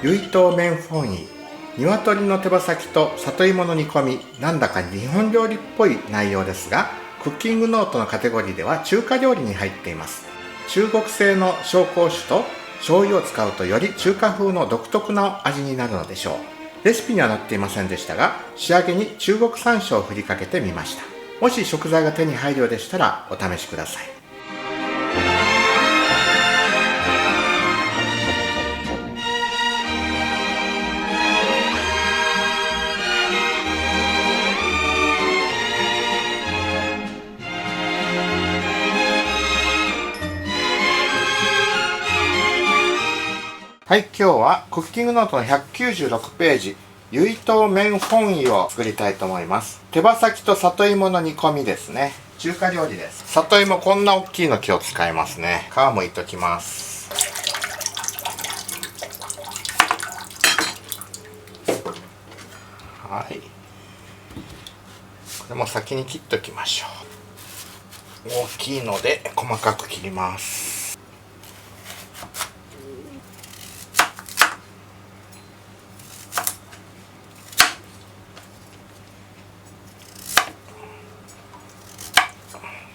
結糸麺フォンイ、鶏の手羽先と里芋の煮込み、なんだか日本料理っぽい内容ですが、クッキングノートのカテゴリーでは中華料理に入っています。中国製の紹興酒と醤油を使うとより中華風の独特な味になるのでしょう。レシピには載っていませんでしたが、仕上げに中国山椒を振りかけてみました。もし食材が手に入るようでしたらお試しください。はい、今日はクッキングノートの196ページ、結糸麺フォンイを作りたいと思います。手羽先と里芋の煮込みですね。中華料理です。里芋こんな大きいの今日使いますね。皮むいときます。はい。これも先に切っときましょう。大きいので細かく切ります。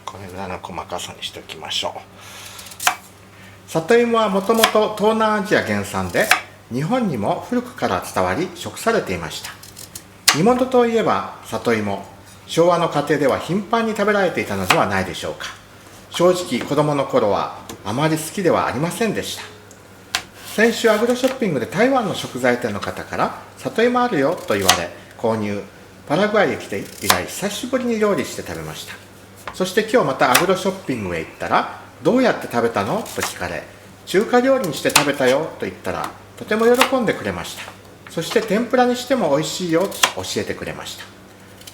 これぐらいの細かさにしておきましょう。里芋はもともと東南アジア原産で、日本にも古くから伝わり食されていました。煮物といえば里芋、昭和の家庭では頻繁に食べられていたのではないでしょうか。正直子供の頃はあまり好きではありませんでした。先週アグロショッピングで台湾の食材店の方から里芋あるよと言われ購入。パラグアイへ来て以来久しぶりに料理して食べました。そして今日またアグロショッピングへ行ったら、どうやって食べたのと聞かれ、中華料理にして食べたよと言ったら、とても喜んでくれました。そして天ぷらにしても美味しいよと教えてくれました。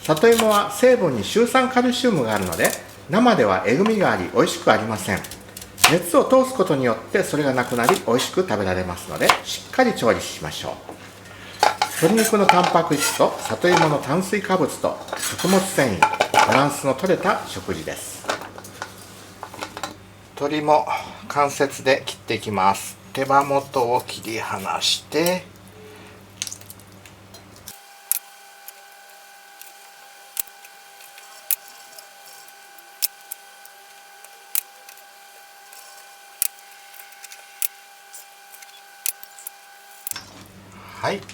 里芋は成分にシュウ酸カルシウムがあるので、生ではえぐみがあり美味しくありません。熱を通すことによってそれがなくなり美味しく食べられますので、しっかり調理しましょう。鶏肉のタンパク質と里芋の炭水化物と食物繊維、バランスの取れた食事です。鶏も関節で切っていきます。手羽元を切り離して、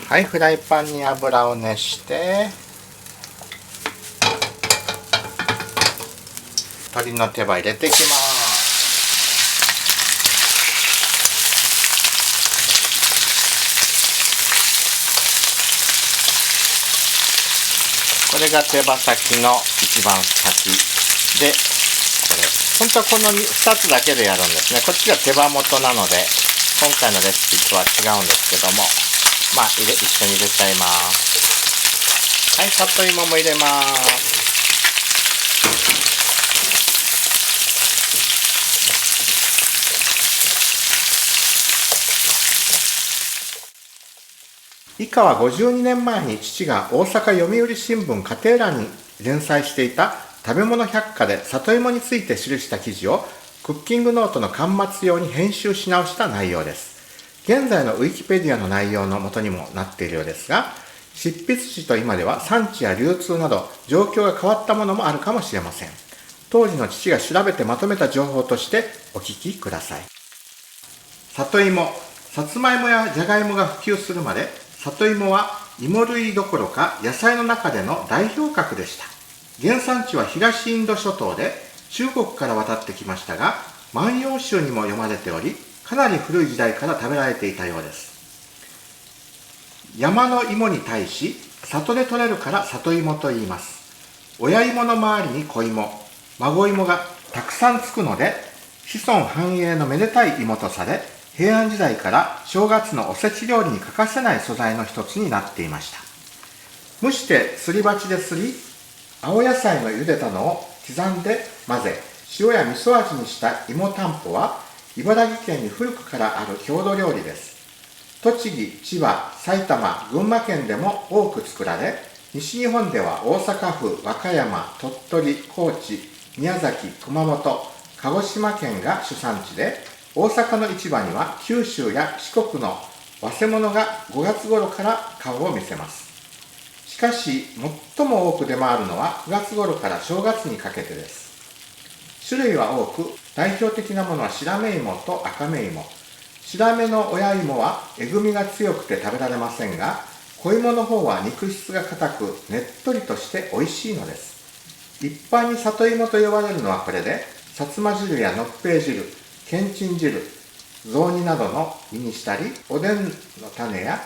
はい、フライパンに油を熱して、鶏の手羽入れていきます。これが手羽先の一番先で、本当はこの2つだけでやるんですね。こっちが手羽元なので、今回のレシピとは違うんですけども、一緒に入れちゃいます。はい、里芋も入れます。以下は52年前に父が大阪読売新聞家庭欄に連載していた食べ物百科で里芋について記した記事をクッキングノートの巻末用に編集し直した内容です。現在のウィキペディアの内容の元にもなっているようですが、執筆時と今では産地や流通など状況が変わったものもあるかもしれません。当時の父が調べてまとめた情報としてお聞きください。里芋、さつまいもやじゃがいもが普及するまで、里芋は芋類どころか野菜の中での代表格でした。原産地は東インド諸島で中国から渡ってきましたが、万葉集にも読まれており、かなり古い時代から食べられていたようです。山の芋に対し、里で採れるから里芋と言います。親芋の周りに子芋、孫芋がたくさんつくので、子孫繁栄のめでたい芋とされ、平安時代から正月のおせち料理に欠かせない素材の一つになっていました。蒸してすり鉢ですり、青野菜の茹でたのを刻んで混ぜ、塩や味噌味にした芋たんぽは、茨城県に古くからある郷土料理です。栃木、千葉、埼玉、群馬県でも多く作られ、西日本では大阪府、和歌山、鳥取、高知、宮崎、熊本、鹿児島県が主産地で、大阪の市場には九州や四国の早生物が5月頃から顔を見せます。しかし最も多く出回るのは9月頃から正月にかけてです。種類は多く、代表的なものは白目芋と赤目芋。白目の親芋はえぐみが強くて食べられませんが、小芋の方は肉質が硬くねっとりとして美味しいのです。一般に里芋と呼ばれるのはこれで、さつま汁やのっぺい汁、けんちん汁、雑煮などの煮にしたり、おでんの種や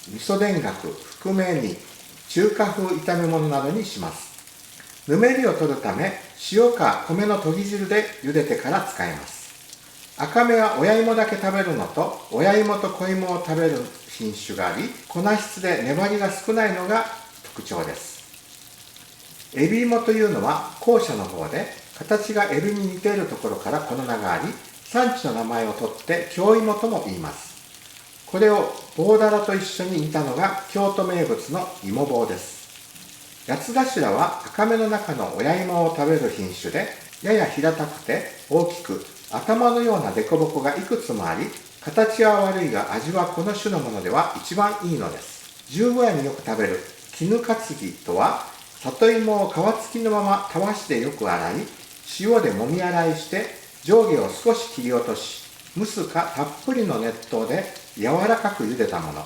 味噌田楽、含め煮、中華風炒め物などにします。ぬめりを取るため、塩か米のとぎ汁で茹でてから使います。赤目は親芋だけ食べるのと、親芋と小芋を食べる品種があり、粉質で粘りが少ないのが特徴です。エビ芋というのは後者の方で、形がエビに似ているところからこの名があり、産地の名前を取って京芋とも言います。これを棒だらと一緒に煮たのが京都名物の芋棒です。八つ頭は赤目の中の親芋を食べる品種で、やや平たくて大きく、頭のような凸凹がいくつもあり、形は悪いが味はこの種のものでは一番いいのです。十五夜によく食べる絹担ぎとは、里芋を皮付きのままたわしでよく洗い、塩でもみ洗いして上下を少し切り落とし、蒸すかたっぷりの熱湯で柔らかく茹でたもの。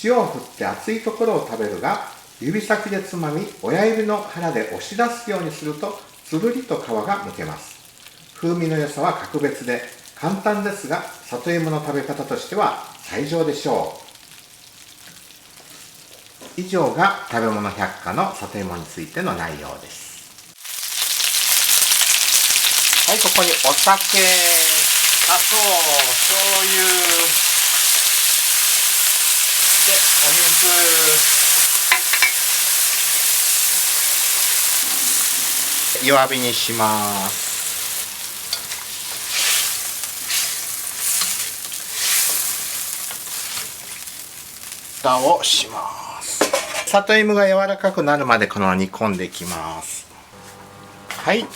塩を振って熱いところを食べるが、指先でつまみ、親指の腹で押し出すようにすると、つるりと皮がむけます。風味の良さは格別で、簡単ですが、里芋の食べ方としては最上でしょう。以上が食べ物百科の里芋についての内容です。はい、ここにお酒、砂糖、醤油、で、お水。弱火にします。蓋をします。里芋が柔らかくなるまでこのまま煮込んでいきます。はい、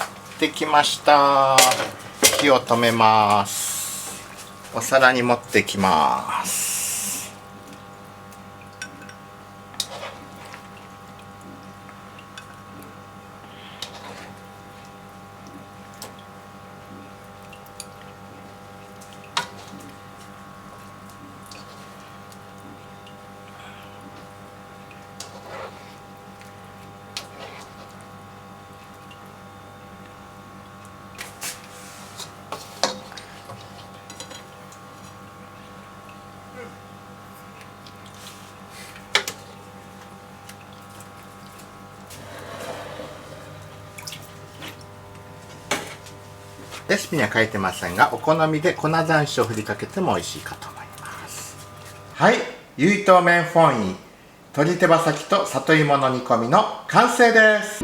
できました。火を止めます。お皿に盛ってきます。レシピには書いてませんが、お好みで粉山椒を振りかけても美味しいかと思います。はい、ゆいとうめんフォンイ、鶏手羽先と里芋の煮込みの完成です。